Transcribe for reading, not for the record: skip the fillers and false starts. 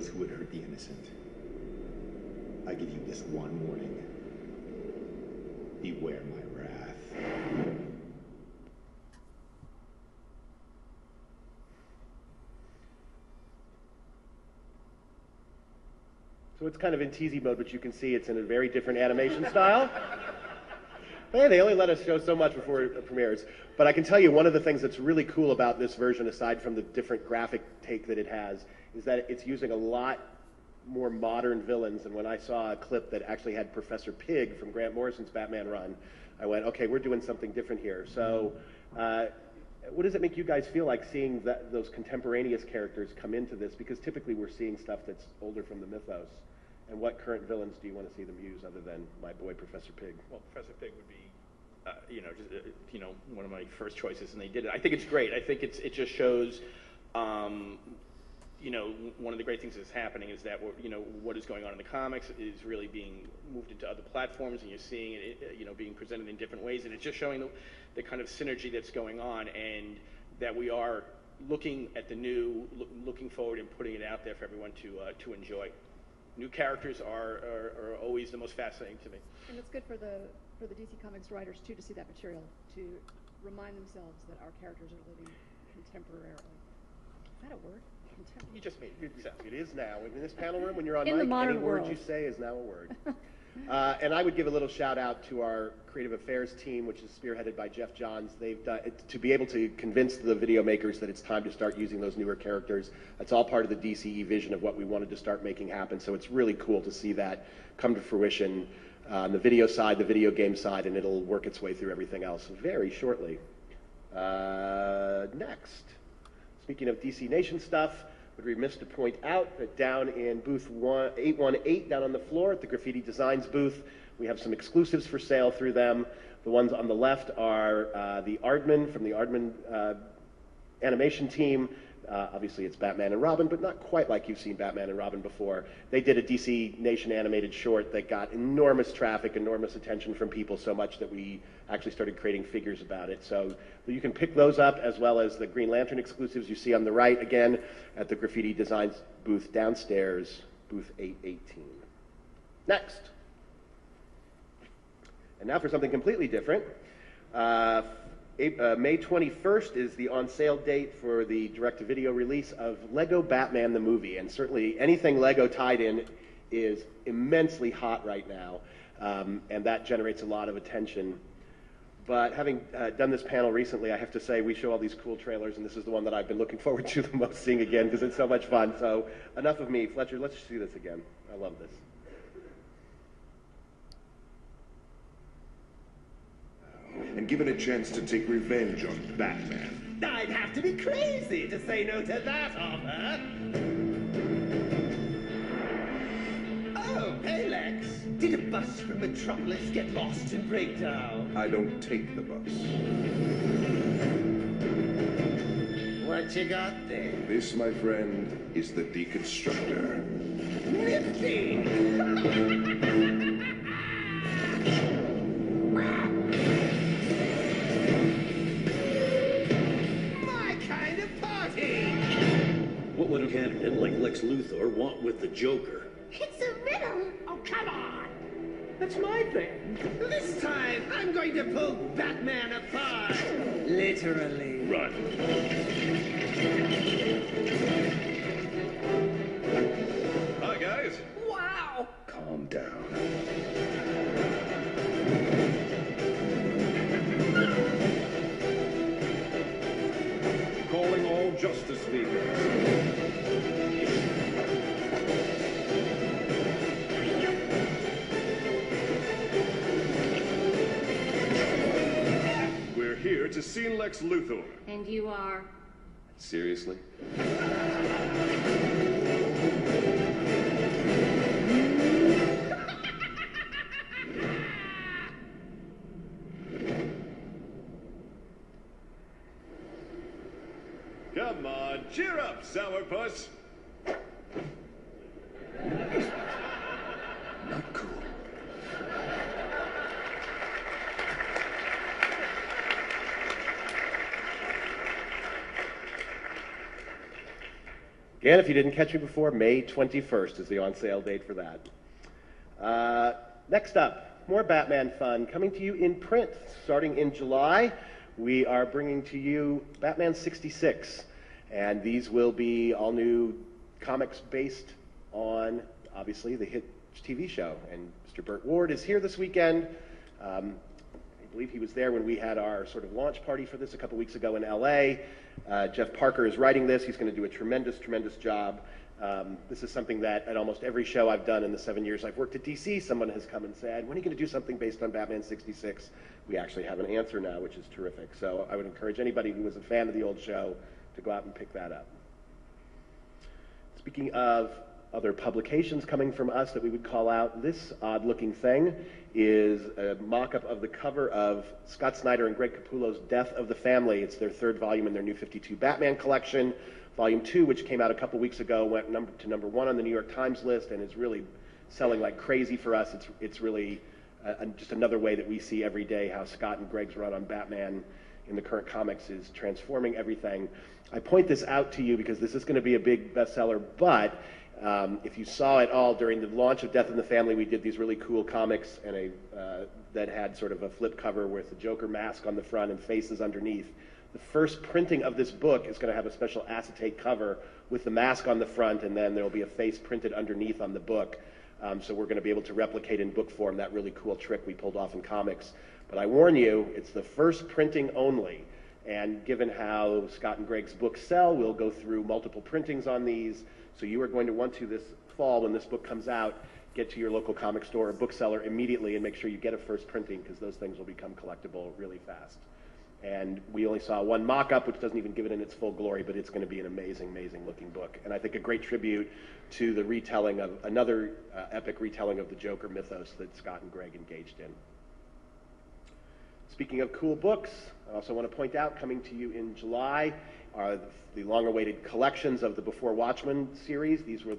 those who would hurt the innocent. I give you this one warning. Beware my wrath. So it's kind of in teasy mode, but you can see it's in a very different animation style. Hey, they only let us show so much before it premieres. But I can tell you one of the things that's really cool about this version, aside from the different graphic take that it has, is that it's using a lot more modern villains. And when I saw a clip that actually had Professor Pig from Grant Morrison's Batman run, I went, okay, we're doing something different here. So what does it make you guys feel like seeing those contemporaneous characters come into this? Because typically we're seeing stuff that's older from the mythos. And what current villains do you want to see them use other than my boy Professor Pig? Well, Professor Pig would be, one of my first choices, and they did it. I think it's great. I think it just shows, one of the great things that's happening is that what is going on in the comics is really being moved into other platforms, and you're seeing it, being presented in different ways, and it's just showing the kind of synergy that's going on, and that we are looking at the new, looking forward and putting it out there for everyone to enjoy. New characters are always the most fascinating to me. And it's good for the DC Comics writers, too, to see that material, to remind themselves that our characters are living contemporarily. Is that a word? You just made it sound. It is now. In this panel room, when you're on In the mic, modern any word world. you say is now a word. And I would give a little shout out to our creative affairs team, which is spearheaded by Jeff Johns. They've done to be able to convince the video makers that it's time to start using those newer characters. That's all part of the DCE vision of what we wanted to start making happen. So it's really cool to see that come to fruition on the video side, the video game side, and it'll work its way through everything else very shortly. Next, speaking of DC Nation stuff, would we miss to point out that down in booth 818, down on the floor at the Graffiti Designs booth, we have some exclusives for sale through them. The ones on the left are the Aardman from the Aardman animation team. Obviously it's Batman and Robin, but not quite like you've seen Batman and Robin before. They did a DC Nation animated short that got enormous traffic, enormous attention from people, so much that we actually started creating figures about it. So you can pick those up, as well as the Green Lantern exclusives you see on the right, again, at the Graffiti Designs booth downstairs, booth 818. Next. And now for something completely different. May 21st is the on-sale date for the direct-to-video release of Lego Batman the movie, and certainly anything Lego tied in is immensely hot right now, and that generates a lot of attention. But having done this panel recently, I have to say we show all these cool trailers, and this is the one that I've been looking forward to the most seeing again because it's so much fun. So enough of me. Fletcher, let's see this again. I love this. And given a chance to take revenge on Batman. I'd have to be crazy to say no to that offer. Oh, hey, Lex. Did a bus from Metropolis get lost and break down? I don't take the bus. What you got there? This, my friend, is the deconstructor. Nifty! What would a candidate like Lex Luthor want with the Joker? It's a riddle. Oh, come on! That's my thing. This time, I'm going to pull Batman apart. Literally. Run. Hi, guys. Wow! Calm down. Calling all Justice Leaguers. We're here to see Lex Luthor. And you are? Seriously? Come on, cheer up, sourpuss. Not cool. Again, if you didn't catch me before, May 21st is the on-sale date for that. Next up, more Batman fun coming to you in print. Starting in July, we are bringing to you Batman 66. And these will be all new comics based on, obviously, the hit TV show. And Mr. Burt Ward is here this weekend. I believe he was there when we had our sort of launch party for this a couple weeks ago in LA. Jeff Parker is writing this. He's going to do a tremendous, tremendous job. This is something that at almost every show I've done in the 7 years I've worked at DC, someone has come and said, when are you going to do something based on Batman 66? We actually have an answer now, which is terrific. So I would encourage anybody who was a fan of the old show to go out and pick that up. Speaking of other publications coming from us that we would call out, this odd-looking thing is a mock-up of the cover of Scott Snyder and Greg Capullo's Death of the Family. It's their third volume in their New 52 Batman collection. Volume 2, which came out a couple weeks ago, went to number 1 on the New York Times list and is really selling like crazy for us. It's really just another way that we see every day how Scott and Greg's run on Batman in the current comics is transforming everything. I point this out to you because this is going to be a big bestseller, but if you saw it all during the launch of Death in the Family, we did these really cool comics and that had sort of a flip cover with the Joker mask on the front and faces underneath. The first printing of this book is going to have a special acetate cover with the mask on the front, and then there will be a face printed underneath on the book. So we're going to be able to replicate in book form that really cool trick we pulled off in comics. But I warn you, it's the first printing only. And given how Scott and Greg's books sell, we'll go through multiple printings on these. So you are going to want to, this fall, when this book comes out, get to your local comic store or bookseller immediately and make sure you get a first printing, because those things will become collectible really fast. And we only saw one mock-up, which doesn't even give it in its full glory, but it's going to be an amazing, amazing looking book. And I think a great tribute to the retelling of, another epic retelling of the Joker mythos that Scott and Greg engaged in. Speaking of cool books, I also want to point out, coming to you in July, are the long-awaited collections of the Before Watchmen series. These were